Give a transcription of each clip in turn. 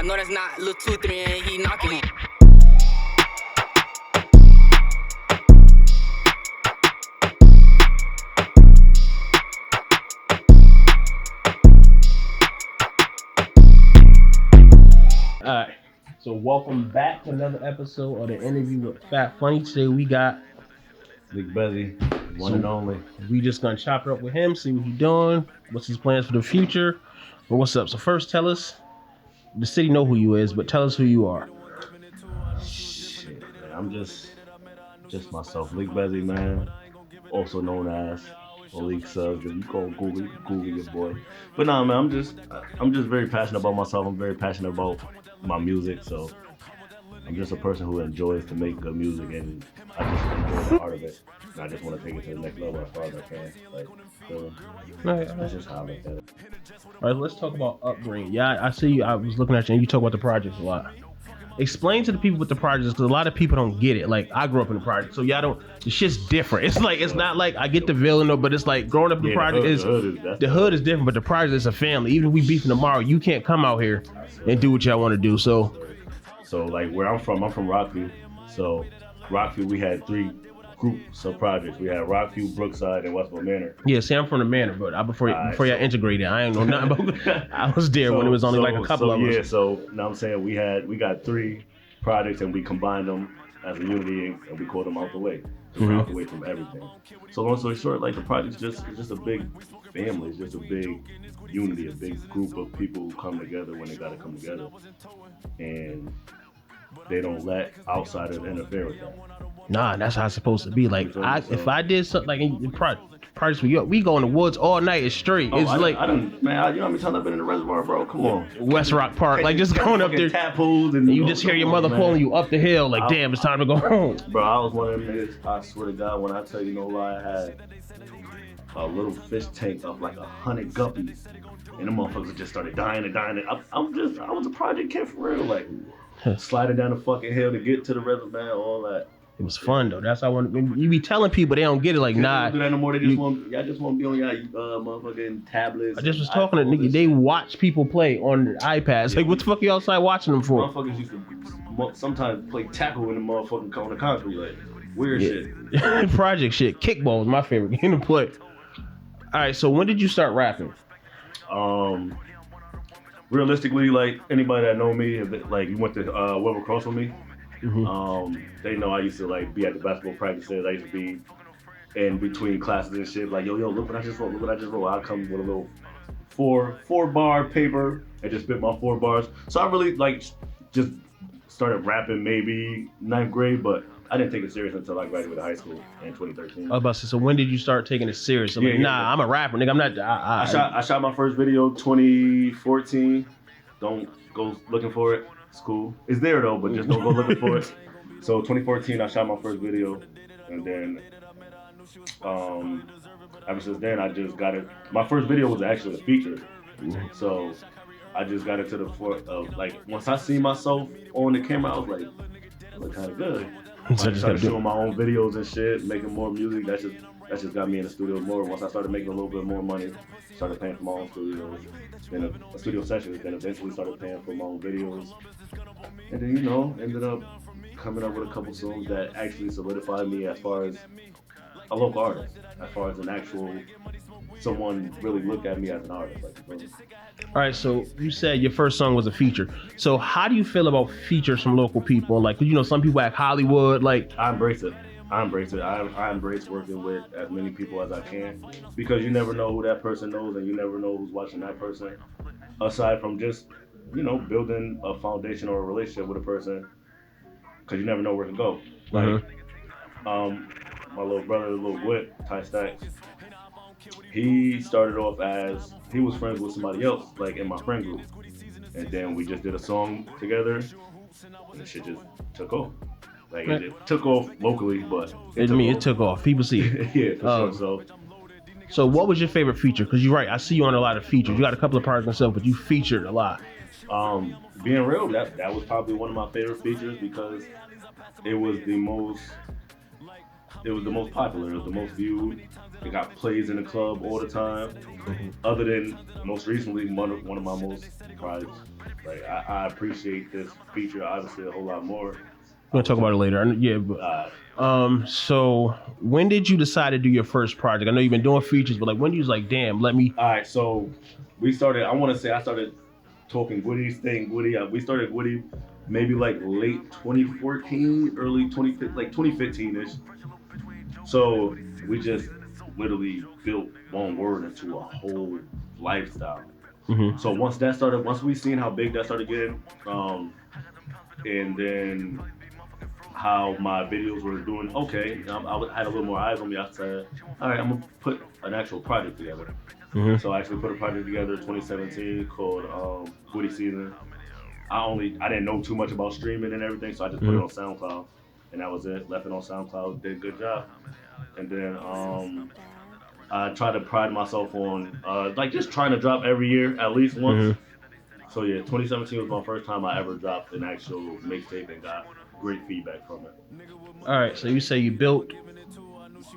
No, that's not Lil 2, 3, and he knocking it. Alright, so welcome back to another episode of the interview with Fatfunny. Today we got Liik Bezzy, one and only. We just gonna chop it up with him, see what he's doing, what's his plans for the future. But what's up? So first tell us, the city know who you is, but tell us who you are. Shit, man, I'm just myself, Liik Bezzy, man. Also known as Liik Subs. If you go Google your boy. But nah, man, I'm just very passionate about myself. I'm very passionate about my music, so I'm just a person who enjoys to make good music, and I just enjoy the art of it. And I just want to take it to the next level as far as I can. Like, so that's just how I look at it. All right, let's talk about upbringing. Yeah, I see you. I was looking at you and you talk about the projects a lot. Explain to the people what the projects, because a lot of people don't get it. Like, I grew up in the project, so y'all don't. The shit's different. It's like, it's not like I get the villain, but it's like growing up in the project the hood is different, but the project is a family. Even if we beefing tomorrow, you can't come out here and do what y'all want to do. So like where I'm from Rockview. So Rockview, we had three groups of projects. We had Rockview, Brookside, and Westville Manor. yeah, see, I'm from the Manor, but before y'all integrated, I ain't know nothing about. I was there when it was only like a couple of us. Yeah, so now I'm saying we got three projects and we combined them as a unity and we called them Out the Way. Out the way from everything. So long story short, like the project's it's just a big family. It's just a big unity, a big group of people who come together when they gotta come together, and they don't let outsiders interfere with that. Nah, that's how it's supposed to be. Like, if I did something like in projects we go in the woods all night. It's straight. It's you know how many times I've been in the reservoir, bro? Come on, West Rock Park, like just going up there. Tap pools and you just hear your mother calling you up the hill. Like, damn, it's time to go home. Bro, I was one of them niggas. I swear to God, when I tell you no lie, I had a little fish tank of like 100 guppies, and the motherfuckers just started dying. I was a project kid for real, like sliding down the fucking hill to get to the reservoir, all that. It was fun though. That's how you be telling people, they don't get it. Like, nah, don't do that no more. Y'all just want to be on y'all motherfucking tablets. I just was talking to niggas. They watch people play on their iPads. Like, what the fuck are you outside watching them for? Motherfuckers used to sometimes play tackle in the motherfucking corner concrete, like weird shit. Project shit. Kickball is my favorite game to play. All right, so when did you start rapping? Realistically, like anybody that know me, like you went to Weber Cross with me. They know I used to like be at the basketball practices. I used to be in between classes and shit. Like, yo, look what I just wrote. I'll come with a little four bar paper and just spit my 4 bars. So I really like just started rapping maybe 9th grade, but I didn't take it serious until I graduated high school in 2013. Oh, so when did you start taking it serious? I'm I'm a rapper, nigga. I'm not. I shot my first video 2014. Don't go looking for it. It's cool. It's there though, but just don't go looking for it. So 2014, I shot my first video, and then ever since then, I just got it. My first video was actually a feature, so I just got it to the point of like once I see myself on the camera, I was like, I look kind of good. So I started shooting my own videos and shit, making more music. That just got me in the studio more. Once I started making a little bit more money, started paying for my own studios, then a studio session, then eventually started paying for my own videos. And then, ended up coming up with a couple songs that actually solidified me as far as a local artist, as far as an actual, someone really looked at me as an artist. All right, so you said your first song was a feature. So how do you feel about features from local people? Like, some people act Hollywood, like... I embrace it. I embrace working with as many people as I can, because you never know who that person knows and you never know who's watching that person, aside from just, building a foundation or a relationship with a person, because you never know where to go. Like, my little brother, little Gwitty, Ty Stacks, he started off as, he was friends with somebody else, like in my friend group. And then we just did a song together, and the shit just took off. Like, it took off locally, but it took off. People see it. Yeah, for sure. So what was your favorite feature? Because you're right, I see you on a lot of features. You got a couple of projects yourself, but you featured a lot. Being real, that was probably one of my favorite features, because it was the most popular, it was the most viewed, It got plays in the club all the time. Other than most recently, one of my most prized. Like I appreciate this feature obviously a whole lot more. We're gonna talk about it later. Yeah, but so when did you decide to do your first project? I know you've been doing features, but like when you was like, damn, let me. All right, so we started. I want to say I started talking Gwitty, staying Gwitty. We started Gwitty maybe like late 2014, early 2015, like 2015ish. So we just literally built one word into a whole lifestyle. Mm-hmm. So once that started, once we seen how big that started getting, and then how my videos were doing, okay, I had a little more eyes on me. I said, all right, I'm gonna put an actual project together. Mm-hmm. So I actually put a project together in 2017 called Gwitty Season. I didn't know too much about streaming and everything, so I just put it on SoundCloud, and that was it. Left it on SoundCloud, did a good job, and then I try to pride myself on like just trying to drop every year at least once. So yeah, 2017 was my first time I ever dropped an actual mixtape and got great feedback from it. All right, so you say you built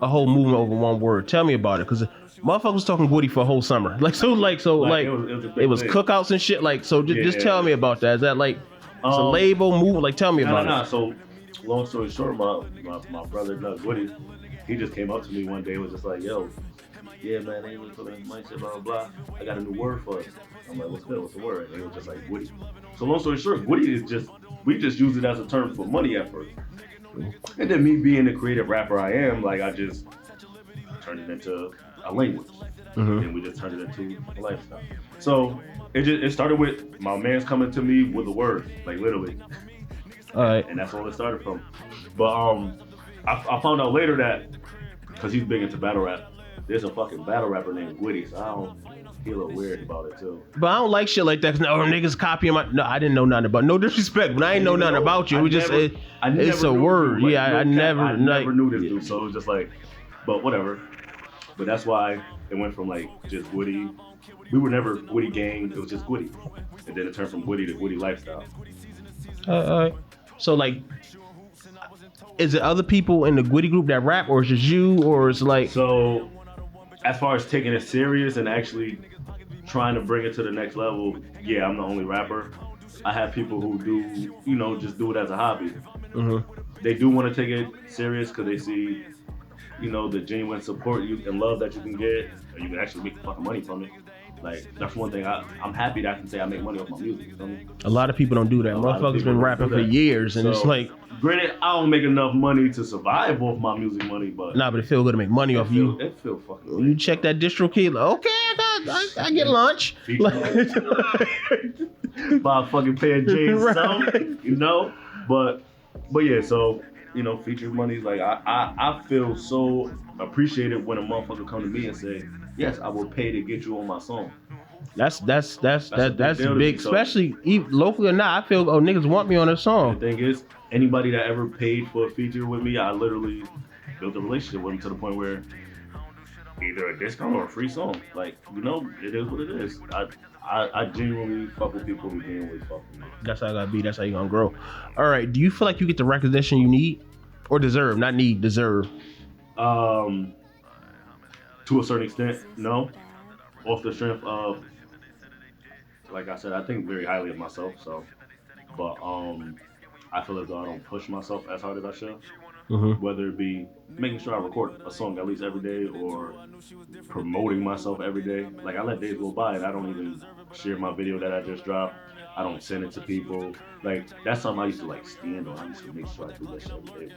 a whole movement over one word. Tell me about it, because motherfuckers was talking Gwitty for a whole summer. Like it was cookouts and shit. Like so, just tell me about that. Is that like it's a label movement? Like tell me about it. So long story short, my brother Gwitty, he just came up to me one day and was just like, yo, yeah man, they was putting my shit, blah blah blah. I got a new word for us. I'm like, what's good? What's the word? And he was just like Gwitty. So long story short, Gwitty is we just use it as a term for money at first. And then me being the creative rapper I am, like I just turned it into a language. And we just turned it into a lifestyle. So it started with my man's coming to me with a word, like literally. All right. And that's all it started from. But I found out later that, because he's big into battle rap, there's a fucking battle rapper named Gwitty, so I don't feel a little weird about it too. But I don't like shit like that. Cause no niggas copying my. No, I didn't know nothing about. No disrespect, but I ain't know nothing about you. It's a word. Like, I never knew this dude. So it was just like, but whatever. But that's why it went from like just Gwitty. We were never Gwitty gang. It was just Gwitty, and then it turned from Gwitty to Gwitty lifestyle. So like, is it other people in the Gwitty group that rap, or is it just you, or it's like? So, as far as taking it serious and actually trying to bring it to the next level, yeah, I'm the only rapper. I have people who do, just do it as a hobby. They do want to take it serious because they see, the genuine support and love that you can get, and you can actually make fucking money from it. Like, that's one thing I'm happy that I can say I make money off my music. You feel me? A lot of people don't do that. Motherfuckers been rapping for years, and it's like. Granted, I don't make enough money to survive off my music money, but but it feel good to make money off you. It feel fucking. You check that distro key. Like, okay, I get lunch. Buy a fucking pair of jeans, right. But yeah, so feature money is like I feel so appreciated when a motherfucker come to me and say, yes, I will pay to get you on my song. That's big, especially locally or not. I feel niggas want me on their song. The thing is, anybody that ever paid for a feature with me, I literally built a relationship with them to the point where either a discount or a free song. Like, it is what it is. I genuinely fuck with people who genuinely fuck with me. That's how I gotta be. That's how you gonna grow. All right. Do you feel like you get the recognition you need or deserve? Not need, deserve. To a certain extent, no. Off the strength of, like I said, I think very highly of myself. So, but I feel as though I don't push myself as hard as I should. Whether it be making sure I record a song at least every day or promoting myself every day. Like, I let days go by and I don't even share my video that I just dropped. I don't send it to people. Like, that's something I used to stand on. I used to make sure I do that shit every day.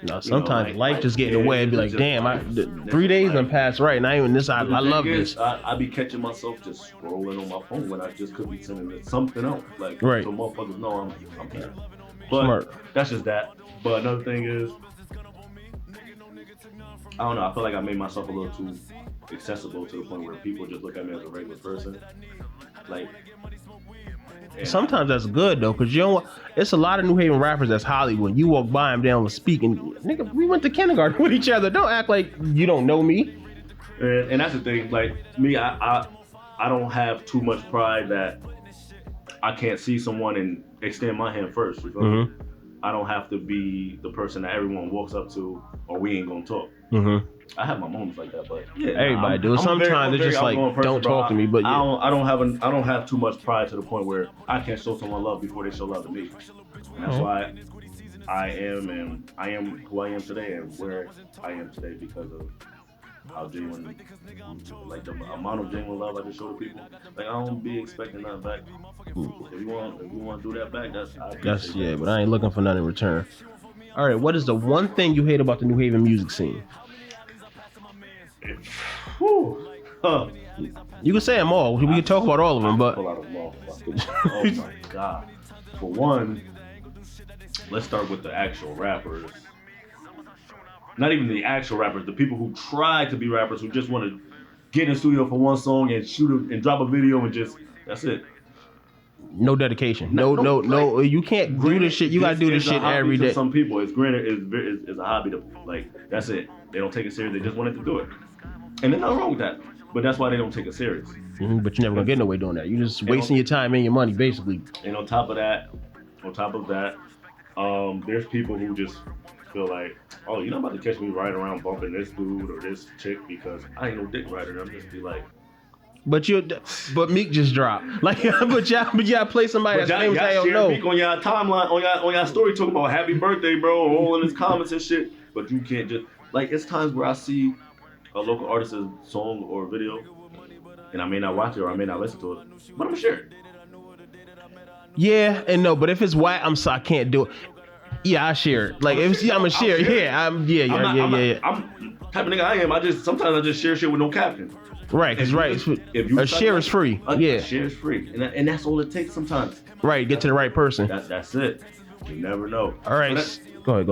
But, sometimes life just get in the way and be like, damn, 3 days done passed right. And I even this. I love this. I be catching myself just scrolling on my phone when I just could be sending it something else. Like, so motherfuckers know I'm here. But smart. That's just that. But another thing is, I don't know, I feel like I made myself a little too accessible to the point where people just look at me as a regular person. Like, sometimes that's good though, cause it's a lot of New Haven rappers that's Hollywood. You walk by them down the speak and nigga, we went to kindergarten with each other. Don't act like you don't know me. And that's the thing, like me, I don't have too much pride that I can't see someone and extend my hand first. You feel me? I don't have to be the person that everyone walks up to or we ain't gonna talk. Mm-hmm. I have my moments like that, but yeah, Everybody do. Sometimes it's just like, don't talk to me. But yeah. I don't have too much pride to the point where I can't show someone love before they show love to me. And that's why I am who I am today and where I am today because of how genuine, like the amount of genuine love I just show to people. Like I don't be expecting nothing back. If you want to do that back, that's yeah. But I ain't looking for nothing in return. All right, what is the one thing you hate about the New Haven music scene? You can say them all. We can talk about all of them, but oh my god! For one, let's start with the actual rappers. Not even the actual rappers, the people who try to be rappers, who just want to get in the studio for one song and shoot and drop a video and just that's it. No dedication. No. You can't do this shit. You gotta do this shit every day. Some people, it's a hobby to like. That's it. They don't take it serious. They just wanted to do it, and there's nothing wrong with that. But that's why they don't take it serious. Mm-hmm, but you're never gonna get nowhere doing that. You're just wasting your time and your money, basically. And on top of that, there's people who just feel like, oh, you're not about to catch me riding around bumping this dude or this chick because I ain't no dick rider. I'm just be like. But Meek just dropped. Like, but y'all play somebody that's famous. I don't know. Meek on your timeline, on your story, talking about happy birthday, bro, all in his comments and shit. But you can't just like. It's times where I see a local artist's song or video, and I may not watch it or I may not listen to it, but I'm sure. Yeah, and no, but if it's white, I can't do it. Yeah, I share it. Like I'm gonna share it. Yeah, I'm type of nigga I am. Sometimes I just share shit with no caption. Right, because a share is free. Yeah, a share is free, and that's all it takes sometimes. Right, get to the right person. That's it. You never know. All right, go ahead.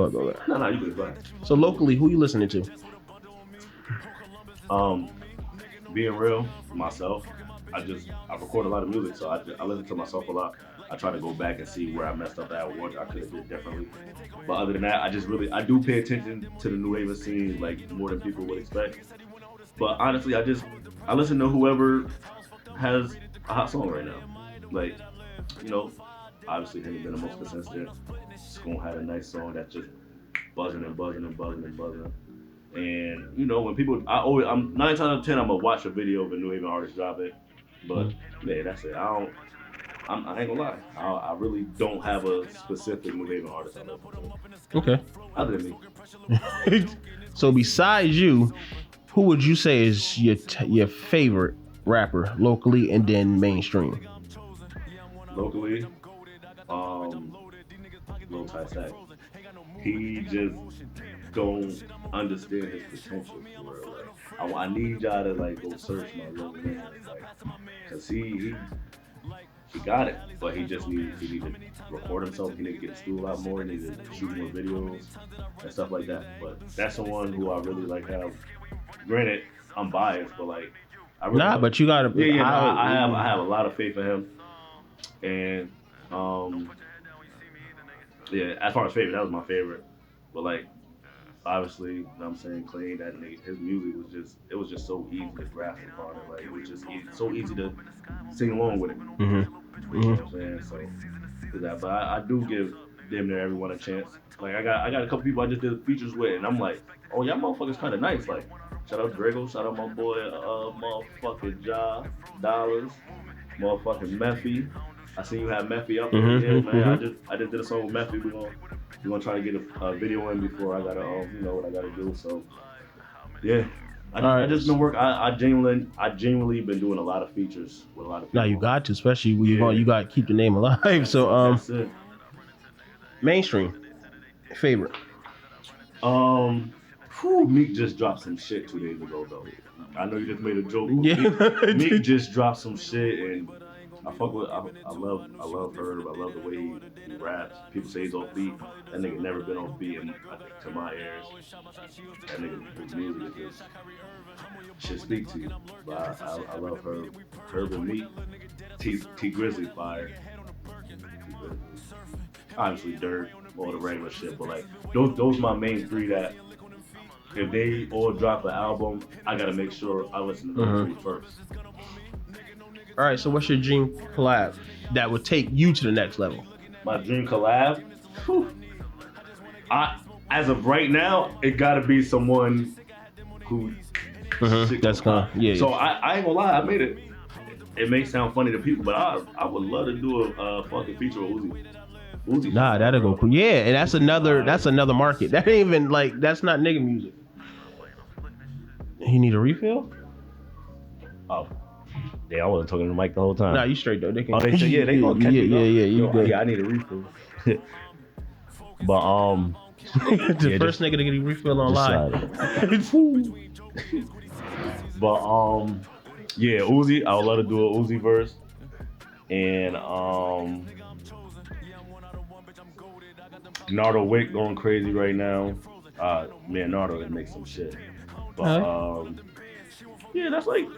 No, you good. Go ahead. So locally, who you listening to? Being real, myself. I record a lot of music, so I listen to myself a lot. I try to go back and see where I messed up at, what I could have did differently. But other than that, I do pay attention to the New Haven scene like more than people would expect. But honestly, I listen to whoever has a hot song right now. Like, obviously Henny been the most consistent. Schoon had a nice song that's just buzzing and buzzing and buzzing and buzzing. And when people, I'm 9 times out of 10, I'm gonna watch a video of a New Haven artist drop it. But yeah, that's it. I ain't gonna lie. I really don't have a specific New Haven artist I love. Okay. Other than me. So besides you, who would you say is your favorite rapper locally and then mainstream? Locally, Lil Ty Sack. He just don't understand his potential for real. Like, I need y'all to like go search my little man, like, cause he got it, but he need to record himself. He need to get in school a lot more. He need to shoot more videos and stuff like that. But that's the one who I really like have. Granted, I'm biased, but like, but you gotta. Yeah. I have a lot of faith in him, and yeah. As far as favorite, that was my favorite. But like, obviously, I'm saying Clean, that nigga, his music was just so easy to grasp upon it. Like, it was just so easy to sing along with it. Mm-hmm. You know what I'm saying? So, that. But I do give damn near everyone a chance. Like, I got a couple people I just did features with, and I'm like, oh, y'all motherfuckers kind of nice. Like, shout out Drago, shout out my boy, motherfucking Ja, Dollars, motherfucking Meffy. I seen you have Meffy up there, man. I just did a song with Meffy. We're gonna try to get a video in before I gotta, what I gotta do. So, yeah. I just been work. I genuinely been doing a lot of features with a lot of people. Now you got to, especially when you got to keep the name alive. So, that's it. Mainstream favorite. Meek just dropped some shit 2 days ago though. I know you just made a joke. Yeah. Meek just dropped some shit and I love Herb. I love the way he raps. People say he's off beat. That nigga never been off beat to my ears. That nigga's music is just should speak to you. But I love Herb. Herb and Meek. T Grizzly fire. Obviously Dirt, all the regular shit, but like those my main three that if they all drop an album, I gotta make sure I listen to those three first. All right, so what's your dream collab that would take you to the next level? My dream collab? as of right now, it gotta be someone who. That's gonna So I ain't gonna lie, I made it. It may sound funny to people, but I would love to do a fucking feature with Uzi. Uzi. Nah, that'll go cool. Yeah, and that's another market. That ain't even like that's not nigga music. You need a refill? Oh. Yeah, I wasn't talking to the mic the whole time. Nah, you straight though. They can. Oh, they said, yeah, they gonna catch me. Yeah. You good? Yeah, I need a refill. But the first nigga to get a refill online. But yeah, Uzi. I would love to do a Uzi verse, and Nardo Wick going crazy right now. Man, Nardo can make some shit. But yeah, that's like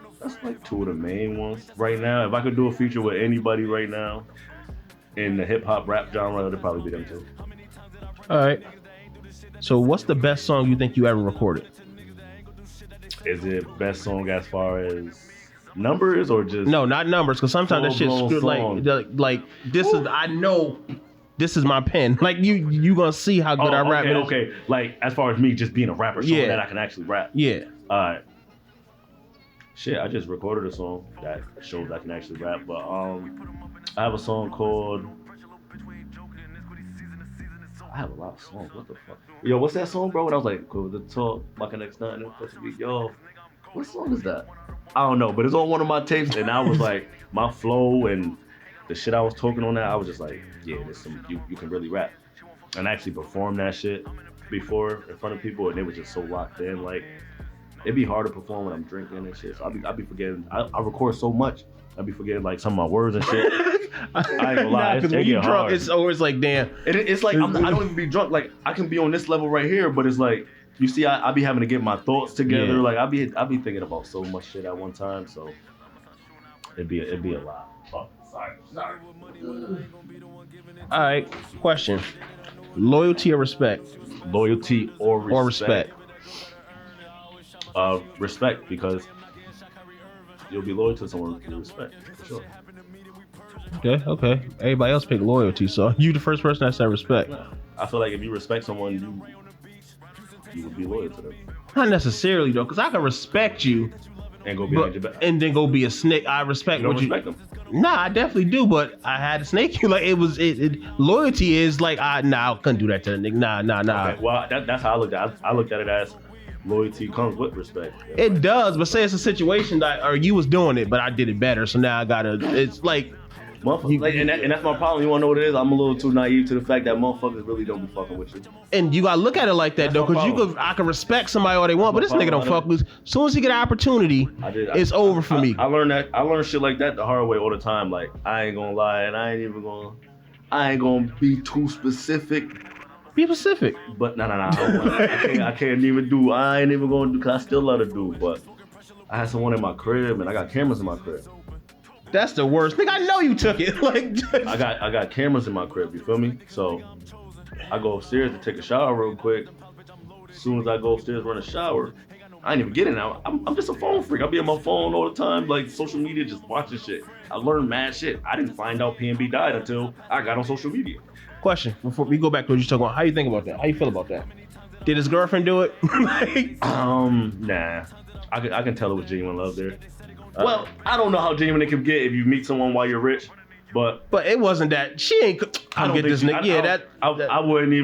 two of the main ones right now. If I could do a feature with anybody right now in the hip hop rap genre, it'd probably be them too. All right. So, what's the best song you think you ever recorded? Is it best song as far as numbers or just no, not numbers? Because sometimes that shit's screwed. Like this is I know. This is my pen. Like you gonna see how good I rap. Okay. Like as far as me just being a rapper, showing that I can actually rap. Yeah. All right. Shit, I just recorded a song that shows I can actually rap. But I have a song called. I have a lot of songs. What the fuck? Yo, what's that song, bro? And I was like, cool, the talk, my next nothing. Yo, what song is that? I don't know, but it's on one of my tapes, and I was like, my flow and the shit I was talking on that, I was just like, yeah, there's some you can really rap. And I actually performed that shit before in front of people, and they were just so locked in. Like, it'd be hard to perform when I'm drinking and shit. So I'll be forgetting. I record so much, I'll be forgetting like some of my words and shit. I ain't gonna lie, because when you're drunk, it's always like, damn. It's like I don't even be drunk. Like I can be on this level right here, but it's like you see, I be having to get my thoughts together. Like I be thinking about so much shit at one time. So it'd be a lot. Oh, sorry. All right, question: loyalty or respect? Loyalty or respect? Respect, because you'll be loyal to someone you respect, for sure. Okay. Everybody else picked loyalty, so you the first person that said respect. I feel like if you respect someone, you would be loyal to them. Not necessarily though, because I can respect you and go behind your back, and then go be a snake. I respect what you. Them. Nah, I definitely do, but I had to snake you. Like loyalty is like I couldn't do that to the nigga. Nah. Okay, well, that's how I looked at it. I looked at it as loyalty comes with respect. It does, but say it's a situation that or you was doing it, but I did it better, so now I gotta. It's like. And that's my problem. You wanna know what it is? I'm a little too naive to the fact that motherfuckers really don't be fucking with you. And you gotta look at it like that though, because I can respect somebody all they want, but this nigga don't fuck with. As soon as he get an opportunity, it's over for me. I learned shit like that the hard way all the time. Like I ain't gonna lie, and I ain't gonna be too specific. Be specific. But no. I can't even do. I ain't even gonna do because I still love to do. But I had someone in my crib, and I got cameras in my crib. That's the worst. Nigga, I know you took it. Like I got cameras in my crib, you feel me? So I go upstairs to take a shower real quick. As soon as I go upstairs run a shower, I ain't even getting out. I'm just a phone freak. I be on my phone all the time, like social media, just watching shit. I learned mad shit. I didn't find out PNB died until I got on social media. Question, before we go back to what you're talking about, how you think about that? How you feel about that? Did his girlfriend do it? Nah. I can tell it was genuine love there. Well, I don't know how genuine it can get if you meet someone while you're rich, but it wasn't that. She ain't. I don't get this nigga. I wouldn't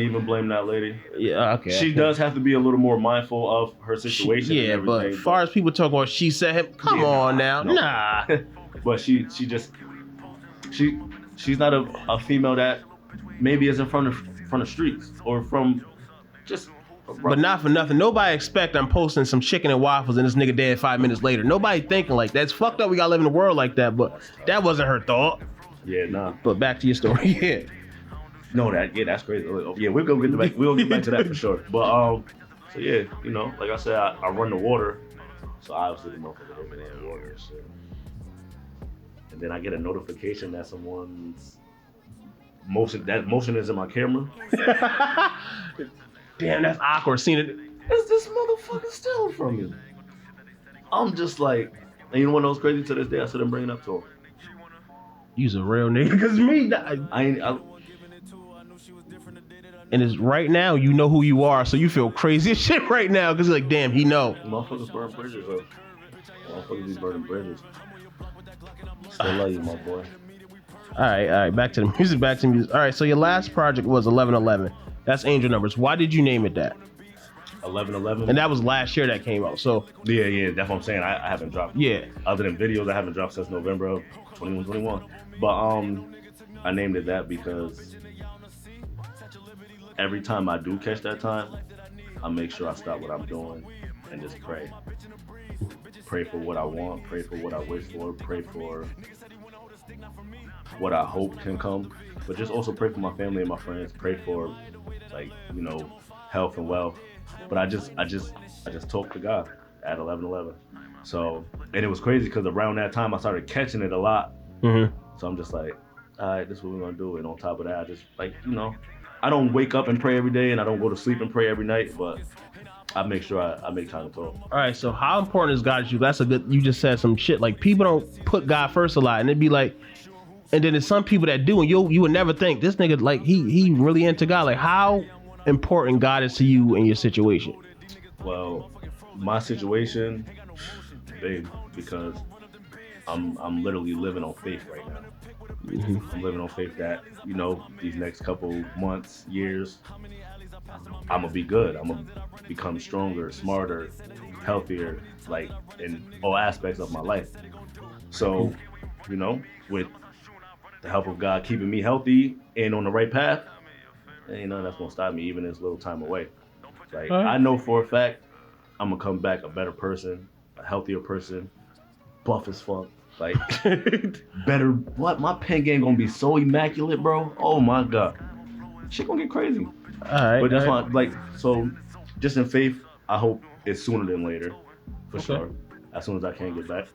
even blame that lady. Yeah, okay. She does have to be a little more mindful of her situation. Yeah, and but as far as people talk about, she said him. Come on now, nah. But she's not a female that maybe is in front of streets or from just. But not for nothing. Nobody expect I'm posting some chicken and waffles and this nigga dead 5 minutes later. Nobody thinking like that. It's fucked up. We gotta live in a world like that. But that wasn't her thought. Yeah, nah. But back to your story. Yeah. No, that's crazy. Yeah, we'll get back to that for sure. But so yeah, like I said, I run the water, so obviously the motherfucker open in water and shit. And then I get a notification that someone's motion is in my camera. Damn, that's awkward. Seeing it. Is this motherfucker stealing from you? I'm just like, and you know what was crazy to this day? I still didn't bring it up to him. You's a real nigga, cause me, and it's right now you know who you are, so you feel crazy as shit right now because like, damn, he know. Motherfuckers burn bridges, bro. Motherfuckers be burning bridges. Still love you, my boy. All right, back to the music. All right, so your last project was 1111. That's Angel Numbers. Why did you name it that? 1111. And that was last year that came out. So yeah, that's what I'm saying. I haven't dropped. Yeah. Other than videos, I haven't dropped since November of 21. But I named it that because every time I do catch that time, I make sure I stop what I'm doing and just pray. Pray for what I want. Pray for what I wish for. Pray for what I hope can come. But just also pray for my family and my friends. Pray for, like, you know, health and wealth. But I just talked to God at 11:11. So, and it was crazy because around that time I started catching it a lot. Mm-hmm. So I'm just like, all right, this is what we're gonna do. And on top of that, I just, like, you know, I don't wake up and pray every day, and I don't go to sleep and pray every night, but I make sure I make time to talk. All right, so how important is God to you? That's a good. You just said some shit. Like, people don't put God first a lot, and it'd be like, and then there's some people that do, and you would never think this nigga, like, he really into God. Like, how important God is to you in your situation? Well, my situation, big, because I'm literally living on faith right now. Mm-hmm. I'm living on faith that, you know, these next couple months, years, I'm gonna be good. I'm gonna become stronger, smarter, healthier, like, in all aspects of my life. So, you know, with the help of God keeping me healthy and on the right path, ain't nothing that's gonna stop me, even this little time away. Like, I know for a fact I'm gonna come back a better person, a healthier person, buff as fuck. Like, better. What? My pen game gonna be so immaculate, bro. Oh my God, shit gonna get crazy. All right, but that's why, like, so just in faith, I hope it's sooner than later, for sure. As soon as I can get back.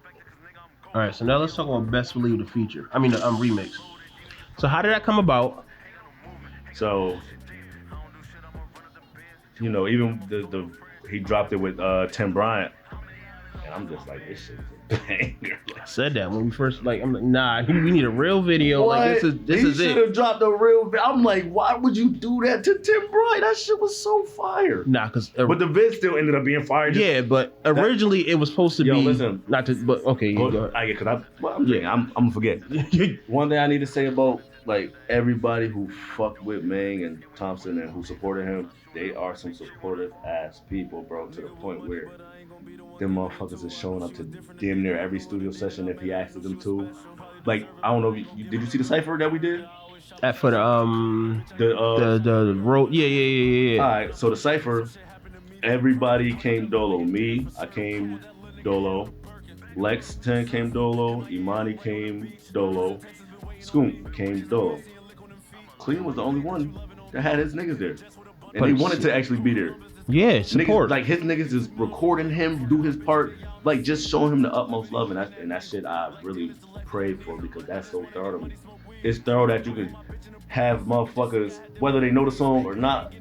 All right, so now let's talk about Best Believe the feature. I mean, the remix. So how did that come about? So, you know, even the he dropped it with Tim Bryant, and I'm just like, this shit's a banger. I said that when we first, like, I'm like, nah, we need a real video. What? Like, this is it. He should have dropped a real. I'm like, why would you do that to Tim Bryant? That shit was so fire. Nah, cause but the vid still ended up being fire. Yeah, but originally it was supposed to be. Listen, not to, but okay, go ahead. I get, cause I'm gonna forget. One thing I need to say about, like, everybody who fucked with Mang and Thompson and who supported him, they are some supportive ass people, bro, to the point where them motherfuckers is showing up to damn near every studio session if he asked them to. Like, I don't know, did you see the cypher that we did? For the road, yeah. All right, so the cypher, everybody came dolo. Me, I came dolo. Lexington came dolo. Imani came dolo. Scoop came dolo. Clean was the only one that had his niggas there, and they wanted to actually be there. Yeah, support. Niggas, like, his niggas is recording him do his part, like, just showing him the utmost love, and that shit I really prayed for, because that's so thorough to me. It's thorough that you can have motherfuckers, whether they know the song or not,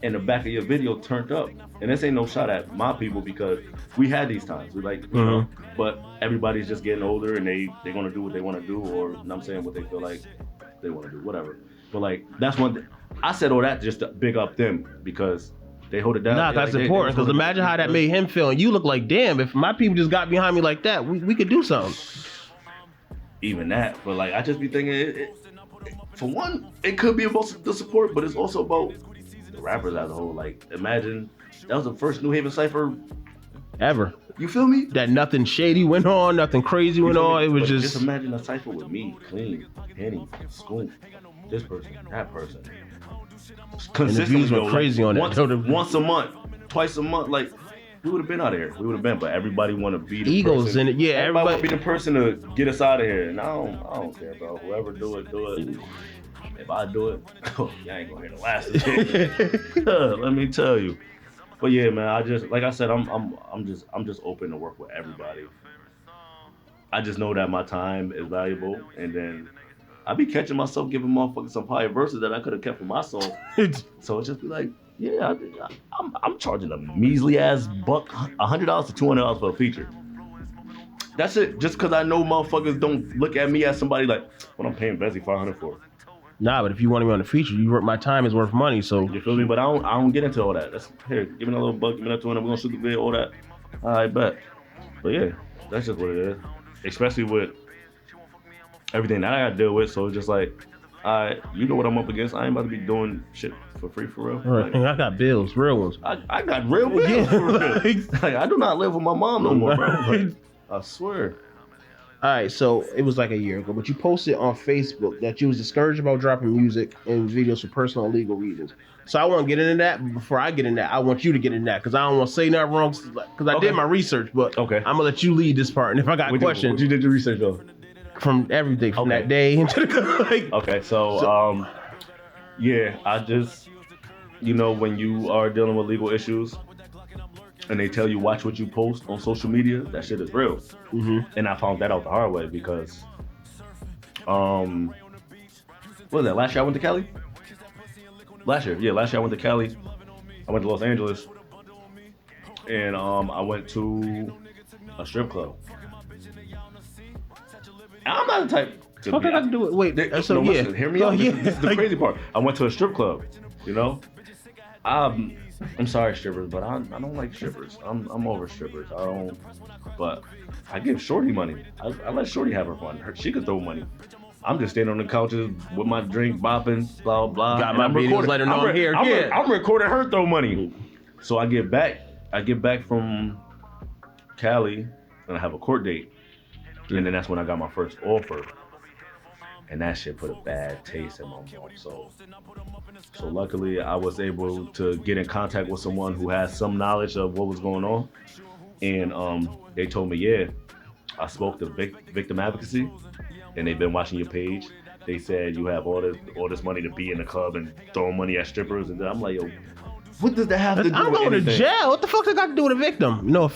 in the back of your video turned up. And this ain't no shot at my people, because we had these times. We, like, you know, but everybody's just getting older, and they gonna do what they want to do, or, you know what I'm saying, what they feel like they want to do, whatever. But, like, that's one thing. I said all that just to big up them, because they hold it down. Nah, that's like, important, because imagine how that made him feel. And you look like, damn, if my people just got behind me like that, we could do something. Even that, but, like, I just be thinking, for one, it could be about the support, but it's also about the rappers as a whole. Like, imagine that was the first New Haven cypher ever. You feel me? That nothing shady went on, nothing crazy went on. It was just imagine a cypher with me, Clean, Penny, Scoop, this person, that person. And the views went crazy on that. Once a month, twice a month, like, we would have been out of here. We would have been, but everybody want to be the egos person. in it. Yeah, everybody want to be the person to get us out of here. And I don't care, bro. Whoever do it, do it. If I do it, y'all ain't gonna hear the last of it. Let me tell you. But yeah, man, I just, like I said, I'm just open to work with everybody. I just know that my time is valuable, and then I be catching myself giving motherfuckers some fire verses that I could have kept for my song. So it just be like, yeah, I'm charging a measly ass $100 to $200 for a feature. That's it. Just because I know motherfuckers don't look at me as somebody like, what I'm paying Bessie $500 for. Nah, but if you want me on the feature, my time is worth money. So You feel me? But I don't get into all that. That's here. Give me a little buck. Give me that 200. We're gonna shoot the video. All that. I bet. But yeah, that's just what it is. Especially with everything that I gotta deal with. So it's just like, you know what I'm up against. I ain't about to be doing shit for free for real. Right. Like, I got bills, real ones. I got real bills for real. Like, I do not live with my mom no more, bro. Like, I swear. All right, so it was like a year ago, but you posted on Facebook that you was discouraged about dropping music and videos for personal and legal reasons. So I want to get into that, but before I get in that, I want you to get in that because I don't want to say nothing wrong because I did my research, but I'm gonna let you lead this part. And if I got questions, you did your research though. From everything from that day into the like, okay, so yeah, I just when you are dealing with legal issues. And they tell you watch what you post on social media, that shit is real. Mm-hmm. And I found that out the hard way because, what was that? Last year I went to Cali. Last year I went to Cali. I went to Los Angeles, and I went to a strip club. I'm not the type. What did I do it? Wait, so yeah. Listen, hear me out. This is the crazy part. I went to a strip club. I'm sorry, strippers, but I don't like strippers. I'm over strippers. But I give Shorty money. I let Shorty have her fun. She could throw money. I'm just standing on the couches with my drink, bopping, blah, blah. Got my videos, let her know I'm here. I'm recording her throw money. So I get back from Cali, and I have a court date. And then that's when I got my first offer. And that shit put a bad taste in my mouth. So luckily I was able to get in contact with someone who has some knowledge of what was going on. And they told me, yeah, I spoke to victim advocacy and they've been watching your page. They said you have all this money to be in the club and throwing money at strippers. And I'm like, yo, what does that have to do with anything? I'm going to jail. What the fuck does that got to do with a victim? No,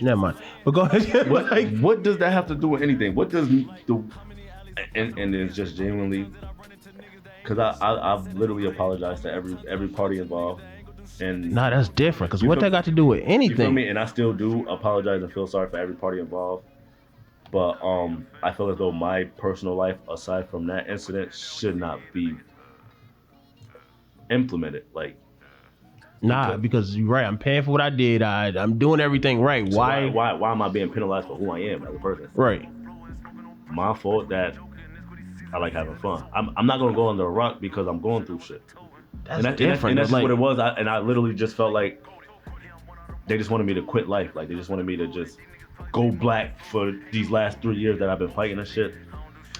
never mind. But go ahead. What does that have to do with anything? What does and it's just genuinely because I've literally apologized to every party involved. And nah, that's different. Because what that got to do with anything? You feel me? And I still do apologize and feel sorry for every party involved. But I feel as though my personal life, aside from that incident, should not be implemented. Like, nah, because you're right. I'm paying for what I did. I'm doing everything right. So why am I being penalized for who I am as a person? Right. My fault that I like having fun. I'm not gonna go under a rock because I'm going through shit. That's different. And that's what it was. I literally just felt like they just wanted me to quit life. Like they just wanted me to just go black for these last 3 years that I've been fighting and shit.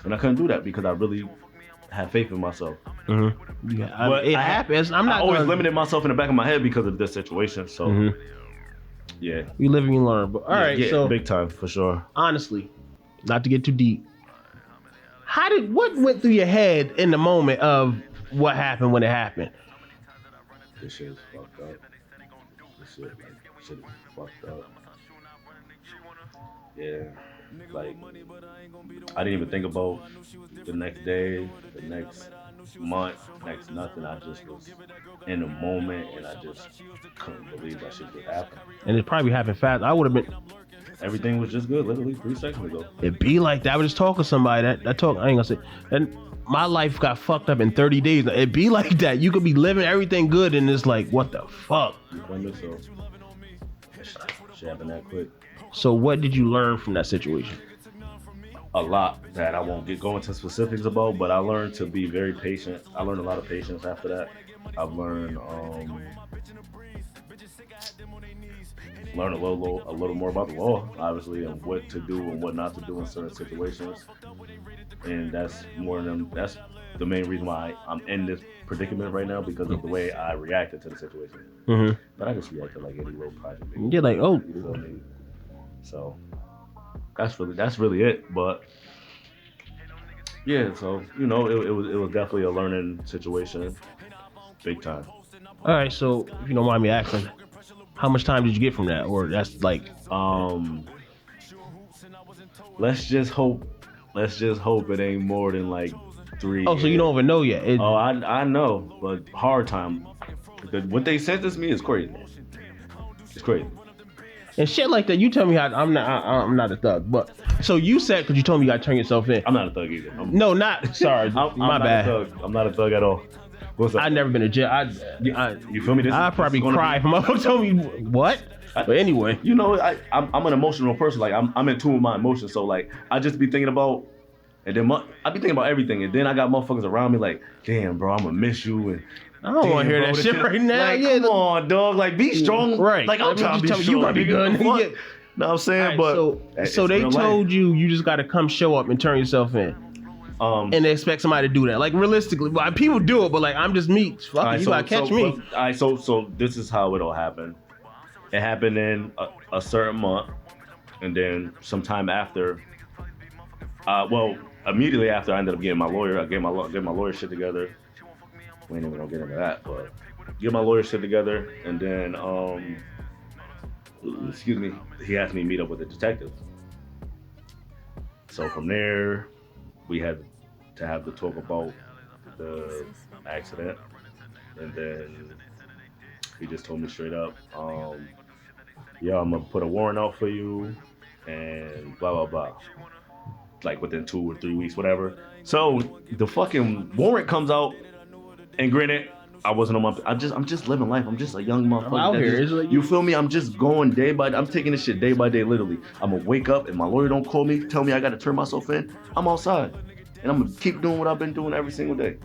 And I couldn't do that because I really had faith in myself. Mm-hmm. Yeah, but it happens. I always limited myself in the back of my head because of this situation. So yeah, you live and you learn. But all right, so big time for sure. Honestly, not to get too deep. What went through your head in the moment of what happened when it happened? This shit is fucked up. This shit is fucked up. Yeah, like I didn't even think about the next day, the next month, next nothing. I just was in the moment, and I just couldn't believe that shit just happened. And it probably happened fast. I would have been. Everything was just good, literally 3 seconds ago. It be like that. I was just talking to somebody I ain't gonna say. And my life got fucked up in 30 days. It be like that. You could be living everything good, and it's like, what the fuck? So shit happened that quick. So what did you learn from that situation? A lot that I won't go into specifics about, but I learned to be very patient. I learned a lot of patience after that. I've learned learn a little more about the law, obviously, and what to do and what not to do in certain situations. And that's the main reason why I'm in this predicament right now, because of the way I reacted to the situation. Mm-hmm. But I just reacted like any little project. You're like, oh. You feel me? So that's really it. But yeah, so it was definitely a learning situation, big time. All right, so if you don't mind me asking, how much time did you get from that? Or that's like, let's just hope it ain't more than like 3 Oh, so you don't even know yet? I know, but hard time. What they sentenced me is crazy. It's crazy. And shit like that, you tell me how I'm not a thug, but So you said, because you told me you got to turn yourself in. I'm not a thug either. No, not. Sorry, my bad. I'm not a thug at all. What's up? I never been to jail. You feel me? I'd probably cry if my mother told me what. But anyway, you know, I'm an emotional person. Like I'm in tune with my emotions. So like I just be thinking about, and then I be thinking about everything. And then I got motherfuckers around me like, damn, bro, I'm gonna miss you. And I don't want to hear that shit right now. Like, come on, dog. Like be strong. Right. Like I'm trying to be strong. You probably good. Know what I'm saying? Right, but so they told you just got to come show up and turn yourself in. And they expect somebody to do that. Like realistically, well, people do it, but like I'm just me. Fuck it, you gotta catch me. All right, so this is how it all happened. It happened in a certain month, and then sometime after. Well, immediately after, I ended up getting my lawyer. I get my lawyer shit together. We ain't even gonna get into that, but get my lawyer shit together, and then excuse me, he asked me to meet up with a detective. So from there, we had to have the talk about the accident, and then he just told me straight up, yeah, I'm gonna put a warrant out for you, and blah blah blah. Like within 2 or 3 weeks, whatever. So the fucking warrant comes out, and granted, I wasn't on my. I'm just living life. I'm just a young motherfucker. Out here, like, you feel me? I'm just going day by day. I'm taking this shit day by day, literally. I'm gonna wake up and my lawyer don't call me, tell me I gotta turn myself in. I'm outside, and I'm gonna keep doing what I've been doing every single day.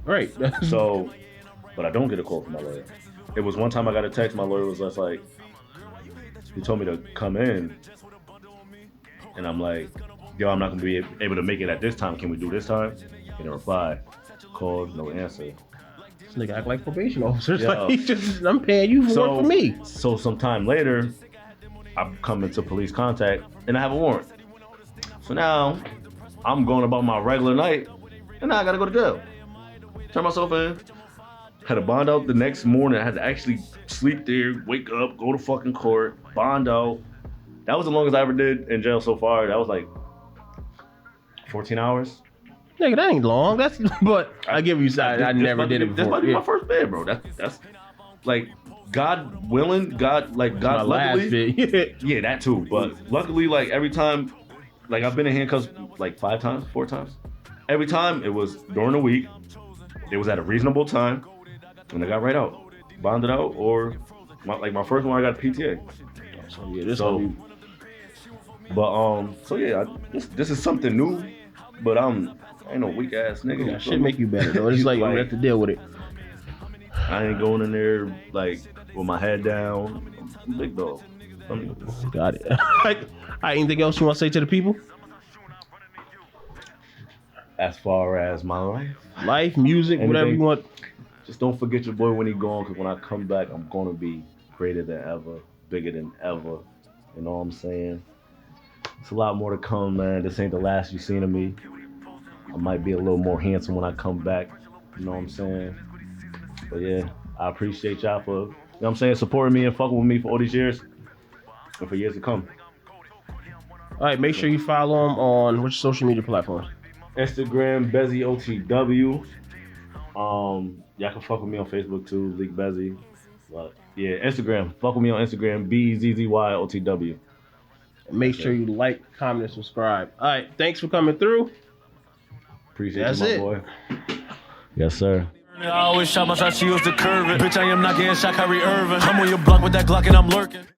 Right. So, but I don't get a call from my lawyer. It was one time I got a text. My lawyer was just like, he told me to come in, and I'm like, yo, I'm not gonna be able to make it at this time. Can we do this time? He didn't reply. Called, no answer. This nigga act like probation officers. Yo. Like he's just, I'm paying you for work for me. So sometime later, I come into police contact and I have a warrant. So now I'm going about my regular night, and now I gotta go to jail. Turn myself in. Had to bond out the next morning. I had to actually sleep there, wake up, go to fucking court, bond out. That was the longest I ever did in jail so far. That was like 14 hours. Nigga, that ain't long. But I give you side. I never did it before. This might be my first bed, bro. That's like God willing, God my luckily. last bit. Yeah, that too. But luckily, like every time, like I've been in handcuffs like 5 times, 4 times. Every time it was during the week. It was at a reasonable time, and I got right out, bonded out, or my first one I got PTA. So yeah, this so yeah, this is something new, but I ain't no weak ass nigga. That shit make you better though. It's like you have to deal with it. I ain't going in there like with my head down. I'm big dog. Got it. Anything else you want to say to the people? As far as my life, music, anything, whatever you want. Just don't forget your boy when he gone, because when I come back, I'm gonna be greater than ever, bigger than ever. You know what I'm saying? It's a lot more to come, man. This ain't the last you seen of me. I might be a little more handsome when I come back. You know what I'm saying? But yeah, I appreciate y'all for, you know what I'm saying, supporting me and fucking with me for all these years and for years to come. All right, make sure you follow him on which social media platforms? Instagram, Bezzy OTW. Y'all can fuck with me on Facebook too, Liik Bezzy. But yeah, Instagram. Fuck with me on Instagram, BZZYOTW. Make sure you like, comment, and subscribe. All right, thanks for coming through. Appreciate you, my boy. Yes, sir. I always shot my shot, she used to curve it. Bitch, I am not getting shot, Kyrie Irving. I'm on your block with that Glock and I'm lurking.